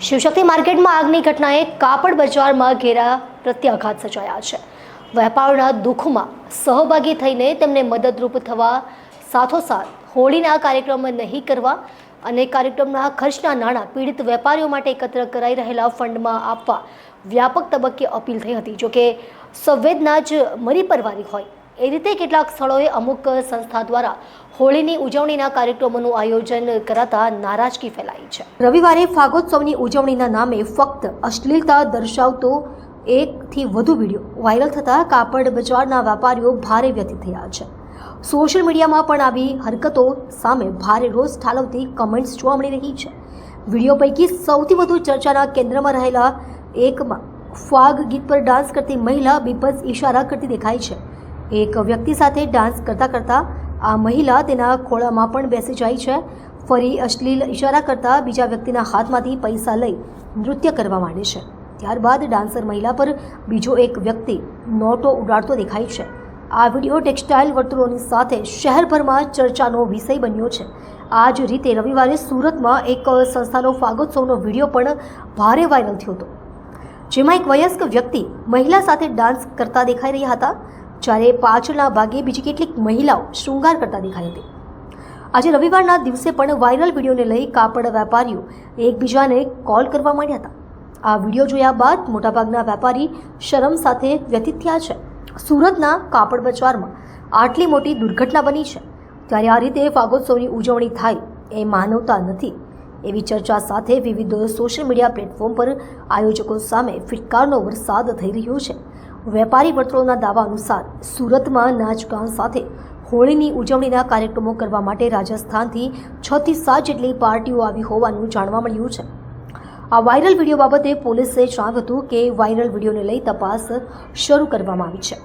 શિવશક્તિ માર્કેટમાં આગની ઘટનાએ કાપડ બજારમાં ઘેરા પ્રત્યાઘાત સર્જાયા છે। વેપારના દુઃખમાં સહભાગી થઈને તેમને મદદરૂપ થવા સાથોસાથ હોળીના કાર્યક્રમ નહીં કરવા અને કાર્યક્રમના ખર્ચના નાણાં પીડિત વેપારીઓ માટે એકત્ર કરાઈ રહેલા ફંડમાં આપવા વ્યાપક તબક્કે અપીલ થઈ હતી। જોકે સંવેદના જ મરી પરવારી હોય એ રીતે કેટલાક સ્થળોએ અમુક સંસ્થા દ્વારા હોળીની ઉજવણીના કાર્યક્રમોનું આયોજન કરાતા નારાજગી ફેલાઈ છે। રવિવારે ફાગોત્સવની ઉજવણીના નામે ફક્ત અશ્લીલતા દર્શાવતો એકથી વધુ વિડીયો વાયરલ થતાં કાપડ બજારના વેપારીઓ ભારે વ્યથિત થયા છે। સોશિયલ મીડિયામાં પણ આવી હરકતો સામે ભારે રોષ ઠાલવતી કમેન્ટ્સ જોવા મળી રહી છે। વિડીયો પૈકી સૌથી વધુ ચર્ચાના કેન્દ્રમાં રહેલા એકમાં ફાગ ગીત પર ડાન્સ કરતી મહિલા બીભત્સ ઇશારા કરતી દેખાય છે। એક વ્યક્તિ સાથે ડાન્સ કરતા આ મહિલા તેના ખોળામાં પણ બેસી જાય છે। ફરી અશ્લીલ ઇશારા કરતા બીજા વ્યક્તિના હાથમાંથી પૈસા લઈ નૃત્ય કરવા માંડે છે। ત્યારબાદ ડાન્સર મહિલા પર બીજો એક વ્યક્તિ નોટો ઉડાડતો દેખાય છે। આ વિડીયો ટેક્સટાઇલ વર્તુળોની સાથે શહેરભરમાં ચર્ચાનો વિષય બન્યો છે। આ જ રીતે રવિવારે સુરતમાં એક સંસ્થાનો ફાગોત્સવનો વિડીયો પણ ભારે વાયરલ થયો હતો, જેમાં એક વયસ્ક વ્યક્તિ મહિલા સાથે ડાન્સ કરતા દેખાઈ રહ્યા હતા, જ્યારે પાછળના ભાગે બીજી કેટલીક મહિલાઓ શૃંગાર કરતા દેખાઈ હતી। આજે રવિવારના દિવસે પણ વાયરલ વિડીયોને લઈ કાપડ વેપારીઓ એકબીજાને કોલ કરવા માંડ્યા હતા। આ વિડીયો જોયા બાદ મોટાભાગના વેપારી શરમ સાથે વ્યથિત થયા છે। સુરતના કાપડ બજારમાં આટલી મોટી દુર્ઘટના બની છે, ત્યારે આ રીતે ફાગોત્સવની ઉજવણી થાય એ માનવતા નથી એવી ચર્ચા સાથે વિવિધ સોશિયલ મીડિયા પ્લેટફોર્મ પર આયોજકો સામે ફિટકારનો વરસાદ થઈ રહ્યો છે। વેપારી વર્તુળોના દાવા અનુસાર સુરતમાં નાચગાન સાથે હોળીની ઉજવણીના કાર્યક્રમો કરવા માટે રાજસ્થાનથી 6 થી 7 જેટલી પાર્ટીઓ આવી હોવાનું જાણવા મળ્યું છે। આ વાયરલ વિડીયો બાબતે પોલીસે જણાવ્યું હતું કે વાયરલ વિડીયોને લઈ તપાસ શરૂ કરવામાં આવી છે।